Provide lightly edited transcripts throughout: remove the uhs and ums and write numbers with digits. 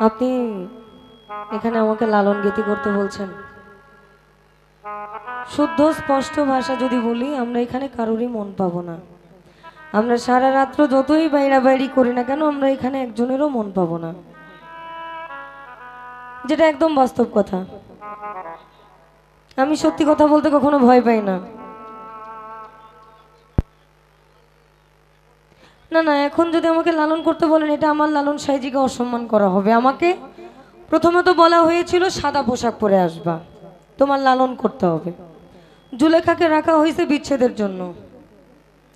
আপনি এখানে আমাকে লালন গীতি করতে বলছেন। শুদ্ধ স্পষ্ট ভাষা যদি বলি, আমরা এখানে কারোরই মন পাবো না। আমরা সারা রাত্র যতই বাইরাবাইরি করি না কেন, আমরা এখানে একজনেরও মন পাবো না, যেটা একদম বাস্তব কথা। আমি সত্যি কথা বলতে কখনো ভয় পাই না। না না, এখন যদি আমাকে লালন করতে বলেন, এটা আমার লালন সাইজিকে অসম্মান করা হবে। আমাকে প্রথমত বলা হয়েছিল সাদা পোশাক পরে আসবা, তোমার লালন করতে হবে। জুলেখাকে রাখা হয়েছে বিচ্ছেদের জন্য।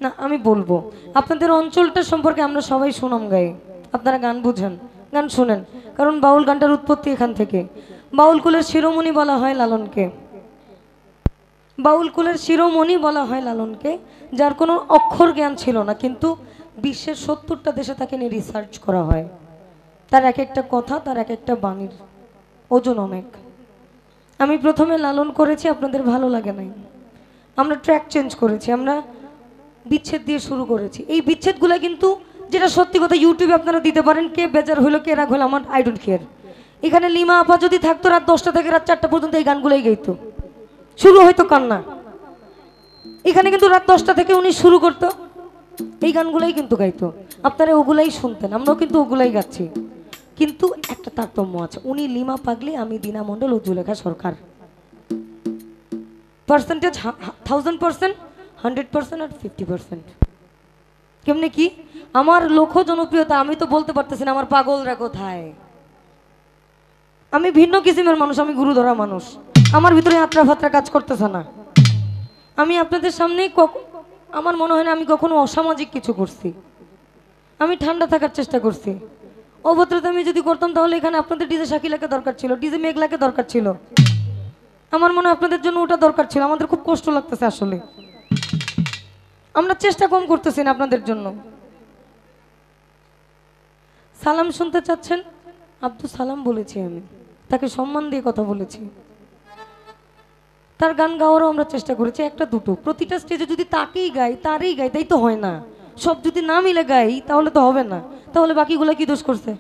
না, আমি বলবো আপনাদের অঞ্চলটা সম্পর্কে আমরা সবাই সুনাম গাই, আপনারা গান বুঝেন, গান শুনেন, কারণ বাউল গানটার উৎপত্তি এখান থেকে। বাউল কুলের শিরোমণি বলা হয় লালনকে, বাউল কুলের শিরোমণি বলা হয় লালনকে, যার কোনো অক্ষর জ্ঞান ছিল না, কিন্তু বিশ্বের 70টা দেশে তাকে নিয়ে রিসার্চ করা হয়। তার এক একটা কথা, তার এক একটা বাণীর ওজন অনেক। আমি প্রথমে লালন করেছি, আপনাদের ভালো লাগে নাই, আমরা ট্র্যাক চেঞ্জ করেছি, আমরা বিচ্ছেদ দিয়ে শুরু করেছি। এই বিচ্ছেদগুলো কিন্তু, যেটা সত্যি কথা, ইউটিউবে আপনারা দিতে পারেন, কে বেজার হলো কে রাগ হলো আমার আই ডোন্ট কেয়ার। এখানে লিমা আপা যদি থাকতো, রাত 10টা থেকে রাত 4টা পর্যন্ত এই গানগুলোই গাইতো, শুরু হয়তো কান্না। এখানে কিন্তু রাত 10টা থেকে উনি শুরু করতো, এই গানগুলাই কিন্তু গাইতো, আপনারা ওগুলাই শুনতেন, আমরাও কিন্তু ওগুলাই গাচ্ছি। কিন্তু একটা তারতম্য আছে, উনি লিমা পাগলি, আমি দীনা মণ্ডল ও জুলেখা সরকার। পার্সেন্টেজ 1000%, 100% আর 50%। কেমনে কি আমার লোক জনপ্রিয়তা, আমি তো বলতে পারতেছি না আমার পাগলরা কোথায়। আমি ভিন্ন কিসিমের মানুষ, আমি গুরু ধরা মানুষ, আমার ভিতরে আত্রা ফাত্রা কাজ করতেছে না। আমি আপনাদের সামনে আমার মনে হয় না আমি কখনো অসামাজিক কিছু করছি। আমি ঠান্ডা থাকার চেষ্টা করছি। অভদ্রতা আমি যদি করতাম, তাহলে এখানে আপনাদের ডিজে শাকিলাকে দরকার ছিল, ডিজে মেঘলাকে দরকার ছিল। আমার মনে হয় আপনাদের জন্য ওটা দরকার ছিল। আমাদের খুব কষ্ট লাগতেছে আসলে, আমরা চেষ্টা কম করতেছি না আপনাদের জন্য। সালাম শুনতে চাচ্ছেন, আব্দুল সালাম বলেছি, আমি তাকে সম্মান দিয়ে কথা বলেছি, তার গান গাওয়ারও আমরা চেষ্টা করেছি, একটা দুটো। প্রতিটা স্টেজে যদি তাকেই গাই, তারই গাই, তাই তো হয় না। সব যদি না মিলে গাই তাহলে তো হবে না, তাহলে বাকিগুলো কি দোষ করছে?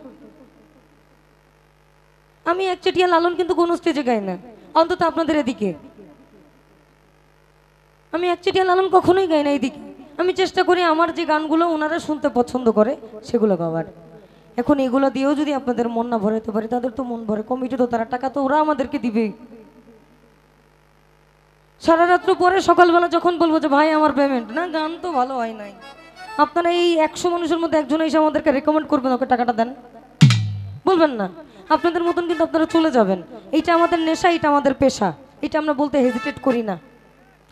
আমি একচেটিয়া লালন কিন্তু কোনো স্টেজে গাই না, অন্তত আপনাদের এদিকে। আমি একচেটিয়া লালন কখনোই গাই না এইদিকে। আমি চেষ্টা করি আমার যে গানগুলো ওনারা শুনতে পছন্দ করে সেগুলো গাওয়ার। এখন এগুলো দিয়েও যদি আপনাদের মন না ভরাতে পারি, তাদের তো মন ভরে, কমিটি তো, তারা টাকা তো ওরা আমাদেরকে দিবে। সারা রাত্র পরে সকালবেলা যখন বলবো যে ভাই আমার পেমেন্ট না, গান তো ভালো হয় নাই, আপনারা এই 100 মানুষের মধ্যে একজন এসে আমাদেরকে রেকমেন্ড করবেন ওকে টাকাটা দেন, বলবেন না? আপনাদের মতন কিন্তু আপনারা চলে যাবেন। এইটা আমাদের নেশা, এটা আমাদের পেশা, এটা আমরা বলতে হেজিটেট করি না।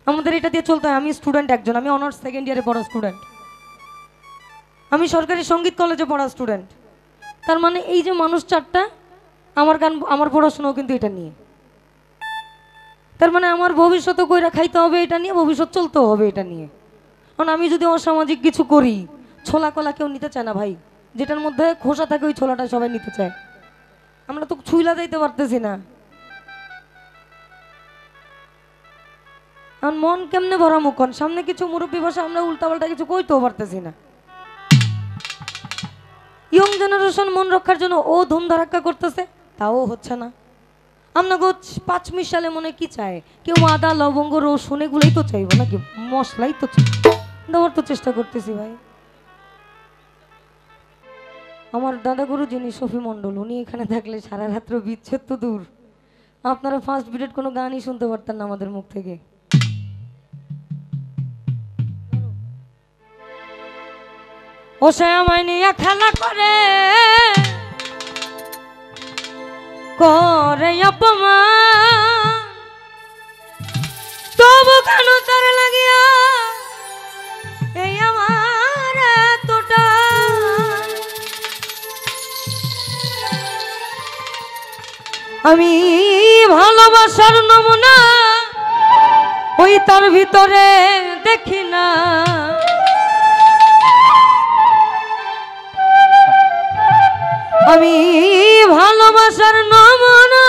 আমাদের এটা দিয়ে চলতে হয়। আমি স্টুডেন্ট একজন, আমি অনার্স সেকেন্ড ইয়ারে পড়া স্টুডেন্ট, আমি সরকারি সঙ্গীত কলেজে পড়া স্টুডেন্ট। তার মানে এই যে মানুষ চারটা, আমার গান, আমার পড়াশোনাও কিন্তু এটা নিয়ে। তার মানে আমার ভবিষ্যৎ কইরা খাইতে হবে এটা নিয়ে, ভবিষ্যৎ চলতেও হবে এটা নিয়ে। কারণ আমি যদি অসামাজিক কিছু করি, ছোলা কলা কেউ নিতে চায় না ভাই, যেটার মধ্যে খোসা থাকে ওই ছোলাটা সবাই নিতে চায়। আমরা তো ছুইলা যাইতে পারতেছি না। এখন মন কেমনে ভরা মুখন, সামনে কিছু মুরব্বী ভাষা আমরা উল্টাপাল্টা কিছু কইতেও পারতেছি না। ইয়ং জেনারেশন মন রক্ষার জন্য ও ধুম ধারাক্কা করতেছে, তাও হচ্ছে না। আমরা গো 5 মিশালে মনে কি চায়, কেউ আদা লবঙ্গ রসুন এগুলোই তো চাইবো নাকি, মশলাই তো দেওয়ার তো চেষ্টা করতেছি ভাই। আমার দাদাগুরু যিনি শফি মণ্ডল, উনি এখানে থাকলে সারা রাত্র বিচ্ছেদ তো দূর, আপনারা ফার্স্ট বিটের কোনো গানই শুনতে পারতেন না আমাদের মুখ থেকে। ও সে আমায় নিয়ে খেলা করে করে অপমান, তবু কেন তার লাগিয়া এই আমার এতটা। আমি ভালোবাসার নমুনা ওই তার ভিতরে দেখি না, আমি ভালোবাসার নমুনা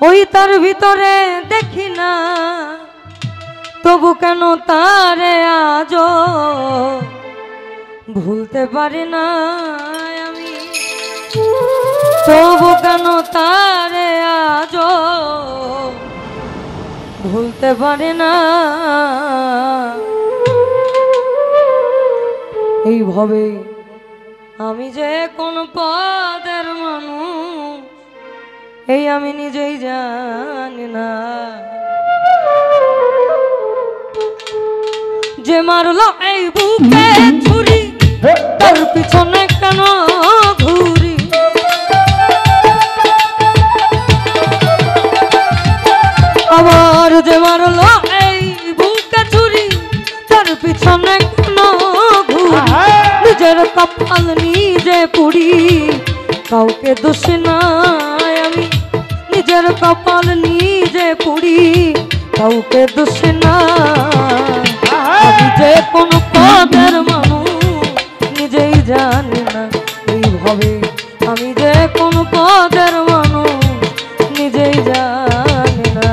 ওই তার ভিতরে দেখি না, তবু কেন তারে আজ ভুলতে পারি না আমি, তবু কেন তারে আজ ভুলতে পারি না। এইভাবে আমি যে কোন পদের মানুষ এই আমি নিজেই জানি না। যে মারলো এই বুকে ছুরি তার পিছনে কেন ঘুরি, আবার যে মারলো এই বুকে ছুরি তার পিছনে কেন ঘুরি। নিজের কপাল নিজে পুড়ি কাউকে দোষ নাই আমি, নিজের কপাল নিজে পুড়ি কাউকে দোষ নাই। আমি যে কোন পদের মানুষ নিজেই জানি না। এইভাবে আমি যে কোন পদের মানুষ নিজেই জানি না।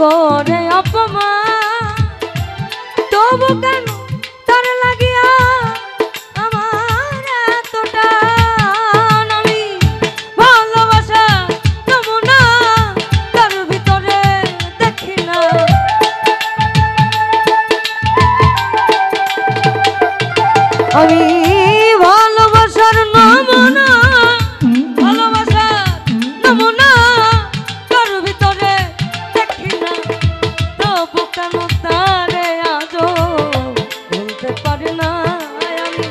করে অপমান তবু কেন তার লাগিয়া আমার এতটা। আমি ভালোবাসা নমুনা তার ভিতরে দেখি না, আমি ভালোবাসার নমুনা, ভালোবাসার নমুনা তার ভিতরে দেখি না। তবু কেন তারে আজও ভুলতে পারি না আমি,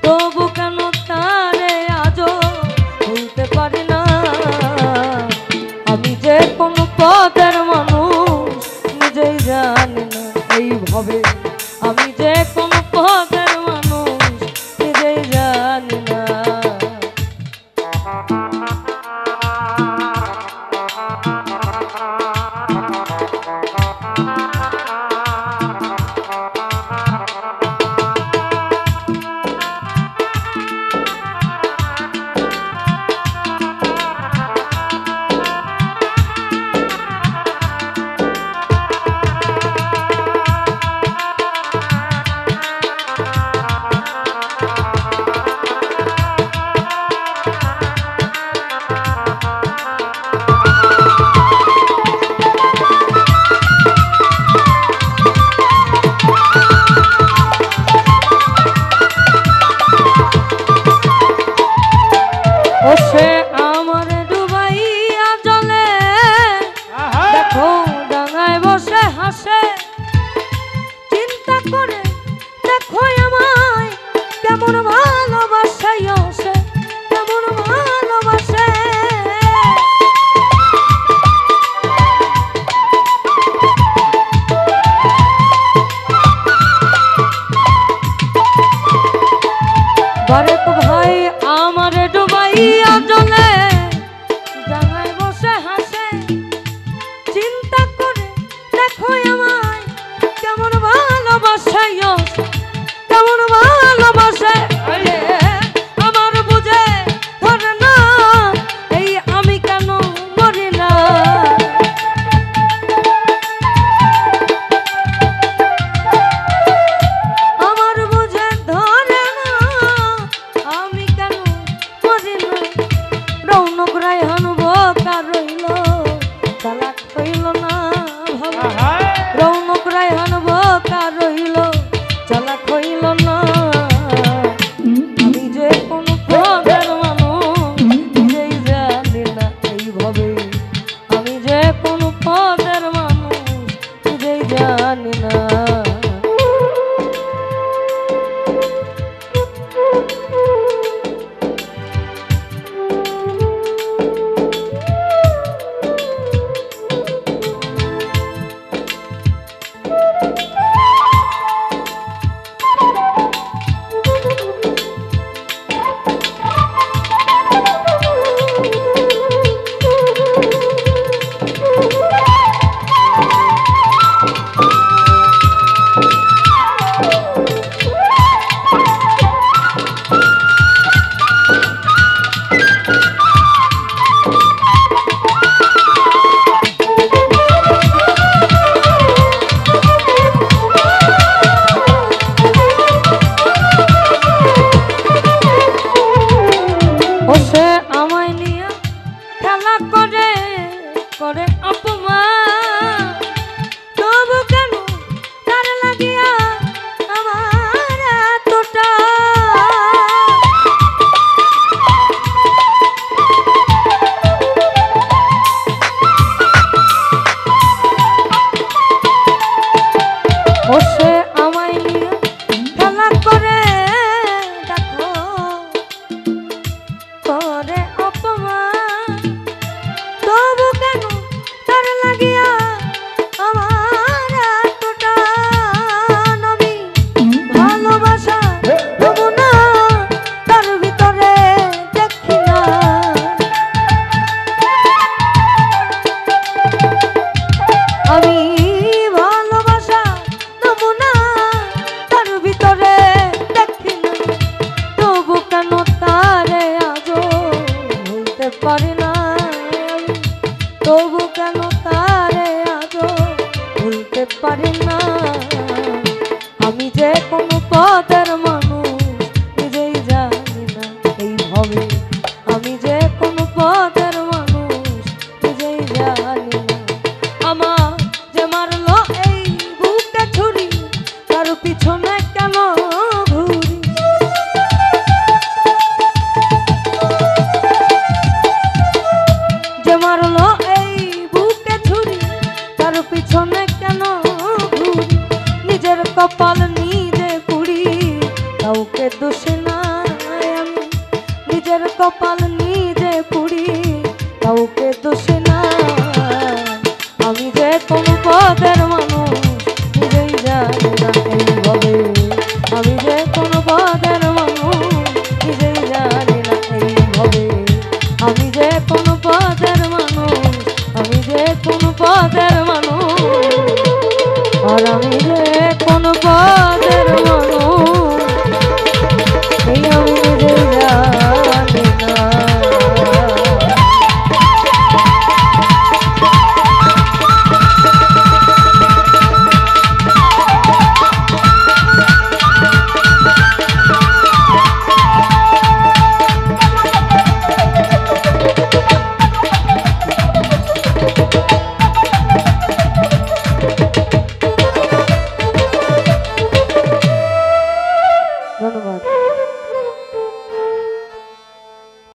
তবু কেন তারে আজও ভুলতে পারি না। আমি যে কোন পদের মানুষ নিজেই জানি না। এইভাবে আমি যে কোন পদের মানুষ নিজেই জানি না। সে আমার ডুবাইয়া জলে দেখো ডাঙায় বসে হাসে, চিন্তা করে দেখো আমায় কেমন ভালোবাসে, সে কেমন ভালোবাসে। বারেক ভাই আমার ডুবাইয়া জলে ডাঙায় বসে হাসে, চিন্তা করে দেখো আমায় কেমন ভালোবাসে, কেমন ভালোবাসে। আমার বুঝে ধরে না এই আমি কেন মরি না। আমার বুঝে ধরে না আমি কেন মরি না। রৌনক রায়হান বোকা রইল, চালাক হইল না। আমি ভালোবাসা নমুনা তার ভিতরে দেখি না, তবু কেন তারে আজও ভুলতে পারি না, তবু কেন তারে আজও ভুলতে পারি না। আমি যে কোন পদের মানুষ নিজেই জানি না এই ভাবে, আমি যে কোন পদের মানুষ নিজেই জানি না। আমার যে মারলো এই বুকে ছুরি তার পিছনে কেন ঘুরি, যে মারলো এই বুকে ছুরি তার পিছনে কেন ঘুরি, নিজের কপাল নিজে পুড়ি কাউকে দোষে নাই আমি, নিজের কপাল নিজে পুড়ি কাউকে দোষে না। আমি যে কোন পদের মানুষ নিজেই জানি না এইভাবে, আমি যে কোন পদের মানুষ নিজেই জানি না এইভাবে, আমি যে কোন পদের মানুষ, আমি যে কোন পদের